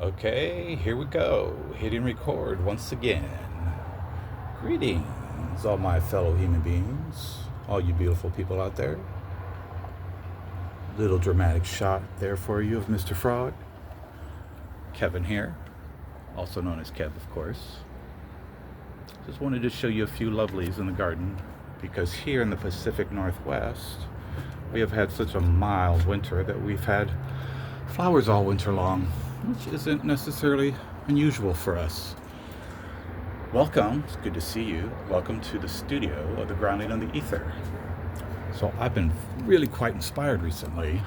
Okay, here we go. Hitting record once again. Greetings, all my fellow human beings, all you beautiful people out there. Little dramatic shot there for you of Mr. Frog. Kevin here, also known as Kev, of course. Just wanted to show you a few lovelies in the garden because here in the Pacific Northwest, we have had such a mild winter that we've had flowers all winter long, which isn't necessarily unusual for us. Welcome, it's good to see you. Welcome to the studio of the Grounding on the Ether. So I've been really quite inspired recently.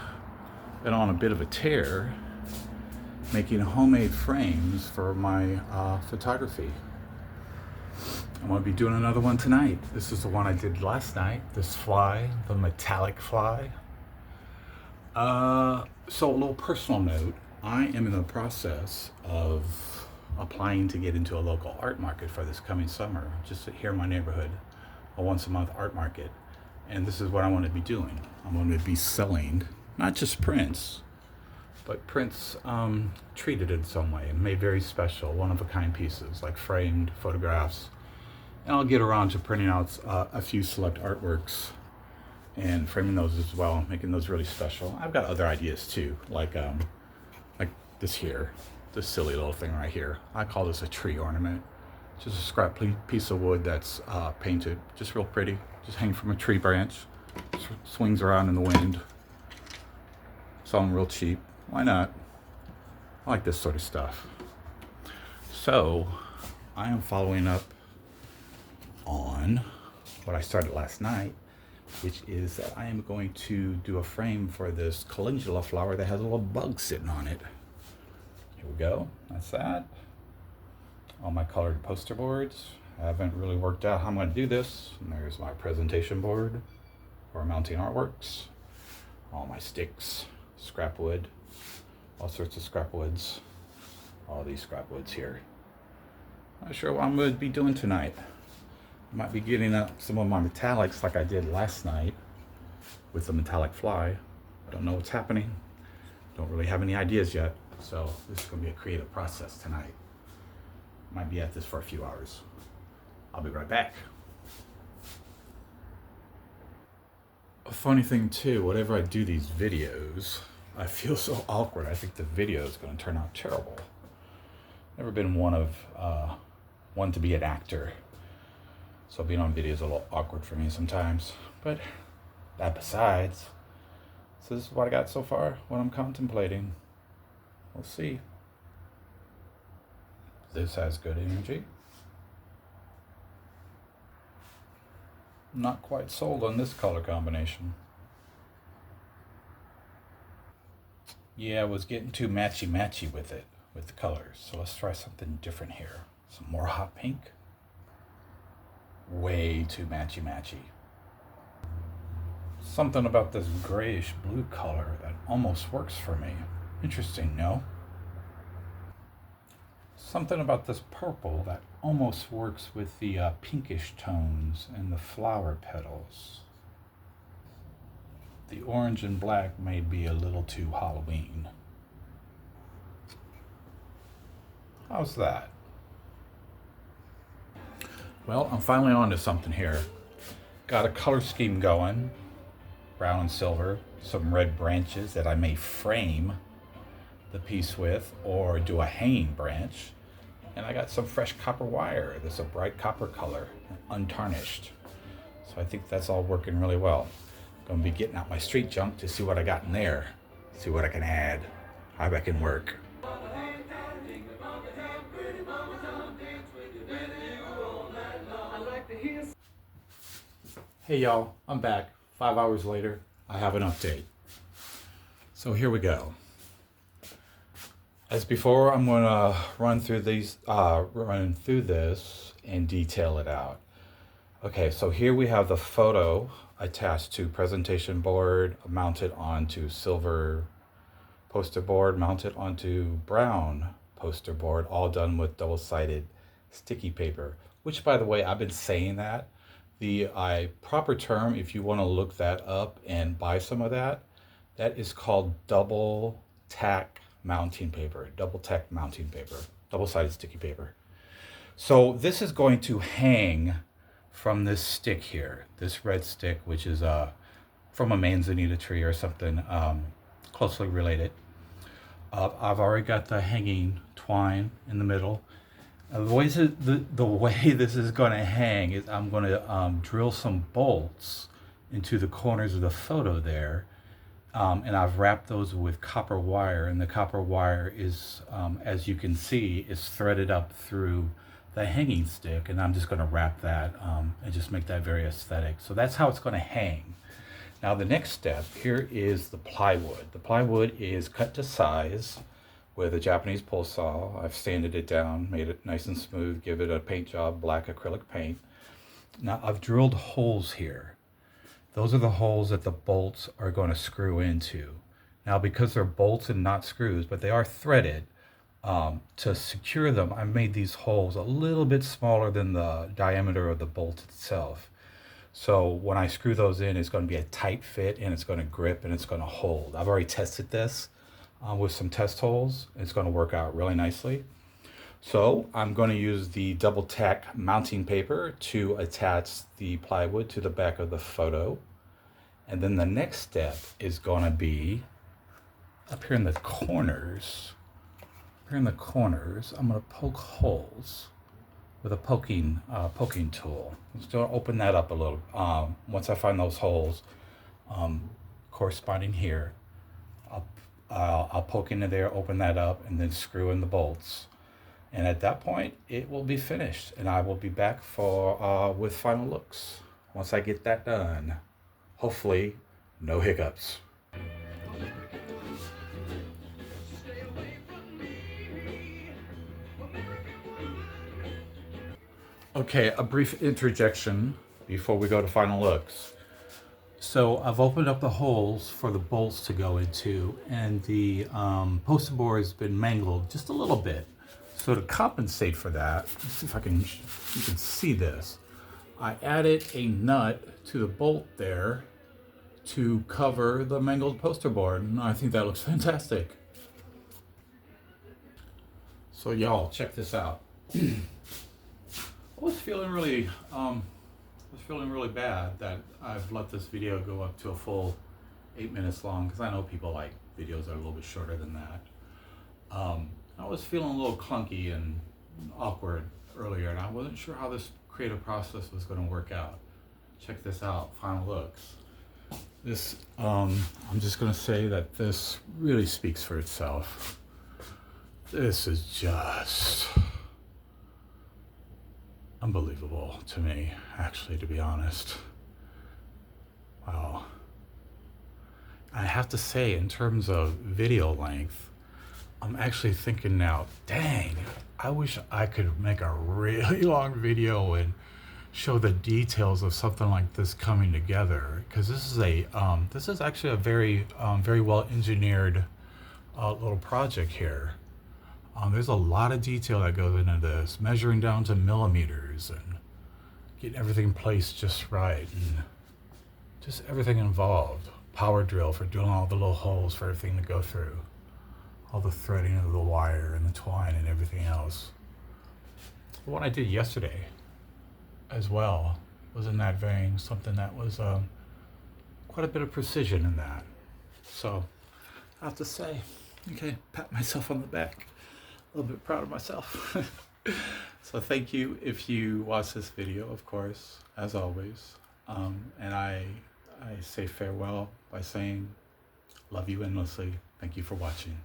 Been on a bit of a tear making homemade frames for my photography. I'm going to be doing another one tonight. This is the one I did last night, this fly, the metallic fly. So a little personal note, I am in the process of applying to get into a local art market for this coming summer, just here in my neighborhood, a once a month art market. And this is what I want to be doing. I'm going to be selling not just prints, but prints treated in some way and made very special, one-of-a-kind pieces like framed photographs. And I'll get around to printing out a few select artworks and framing those as well, making those really special. I've got other ideas too, like this here, this silly little thing right here. I call this a tree ornament. Just a scrap piece of wood that's painted, just real pretty. Just hang from a tree branch, swings around in the wind. Selling real cheap. Why not? I like this sort of stuff. So I am following up on what I started last night, which is that I am going to do a frame for this calendula flower that has a little bug sitting on it. Here we go. That's that. All my colored poster boards. I haven't really worked out how I'm going to do this. And there's my presentation board for mounting artworks. All my sticks, scrap wood, all sorts of scrap woods. All these scrap woods here. Not sure what I'm going to be doing tonight. I might be getting up some of my metallics like I did last night with the metallic fly. I don't know what's happening. Don't really have any ideas yet. So this is going to be a creative process tonight. Might be at this for a few hours. I'll be right back. A funny thing too, whenever I do these videos, I feel so awkward. I think the video is going to turn out terrible. Never been one to be an actor. So being on video is a little awkward for me sometimes. But that besides, so this is what I got so far, what I'm contemplating. We'll see. This has good energy. Not quite sold on this color combination. Yeah, I was getting too matchy-matchy with it, with the colors. So let's try something different here. Some more hot pink. Way too matchy-matchy. Something about this grayish blue color that almost works for me. Interesting, no? Something about this purple that almost works with the pinkish tones in the flower petals. The orange and black may be a little too Halloween. How's that? Well, I'm finally on to something here. Got a color scheme going. Brown and silver. Some red branches that I may frame the piece with or do a hanging branch. And I got some fresh copper wire. That's a bright copper color, untarnished. So I think that's all working really well. Gonna be getting out my street junk to see what I got in there. See what I can add, how I can work. Hey y'all, I'm back. 5 hours later, I have an update. So here we go. As before, I'm going to run through this and detail it out. Okay, so here we have the photo attached to presentation board, mounted onto silver poster board, mounted onto brown poster board, all done with double-sided sticky paper, which, by the way, I've been saying that. The proper term, if you want to look that up and buy some of that, that is called double tack mounting paper, double tack mounting paper, double-sided sticky paper. So this is going to hang from this stick here, this red stick, which is from a manzanita tree or something closely related. I've already got the hanging twine in the middle. The way this is going to hang is I'm going to drill some bolts into the corners of the photo there. And I've wrapped those with copper wire, and the copper wire is, as you can see, is threaded up through the hanging stick, and I'm just going to wrap that and just make that very aesthetic. So that's how it's going to hang. Now the next step here is the plywood. The plywood is cut to size with a Japanese pole saw. I've sanded it down, made it nice and smooth, give it a paint job, black acrylic paint. Now I've drilled holes here. Those are the holes that the bolts are going to screw into. Now, because they're bolts and not screws, but they are threaded, to secure them, I made these holes a little bit smaller than the diameter of the bolt itself. So when I screw those in, it's going to be a tight fit, and it's going to grip, and it's going to hold. I've already tested this with some test holes. It's going to work out really nicely. So I'm going to use the double tack mounting paper to attach the plywood to the back of the photo. And then the next step is going to be up here in the corners. I'm going to poke holes with a poking tool. I'm just going to open that up a little. Once I find those holes corresponding here, I'll poke into there, open that up, and then screw in the bolts. And at that point, it will be finished, and I will be back for with final looks once I get that done. Hopefully, no hiccups. Okay, a brief interjection before we go to final looks. So I've opened up the holes for the bolts to go into, and the poster board has been mangled just a little bit. So to compensate for that, let's see if you can see this. I added a nut to the bolt there to cover the mangled poster board, and I think that looks fantastic. So y'all, check this out. I was feeling really bad that I've let this video go up to a full 8 minutes long, because I know people like videos that are a little bit shorter than that. I was feeling a little clunky and awkward earlier, and I wasn't sure how this creative process was going to work out. Check this out, final looks. This, I'm just going to say that this really speaks for itself. This is just unbelievable to me, actually, to be honest. Wow. I have to say, in terms of video length, I'm actually thinking now, dang, I wish I could make a really long video and show the details of something like this coming together, because this is actually a very well engineered little project here. There's a lot of detail that goes into this, measuring down to millimeters and getting everything placed just right, and just everything involved. Power drill for drilling all the little holes for everything to go through. All the threading of the wire and the twine and everything else. What I did yesterday as well was in that vein, something that was quite a bit of precision in that. So I have to say, okay, pat myself on the back. A little bit proud of myself. So thank you if you watch this video, of course, as always. And I say farewell by saying, love you endlessly. Thank you for watching.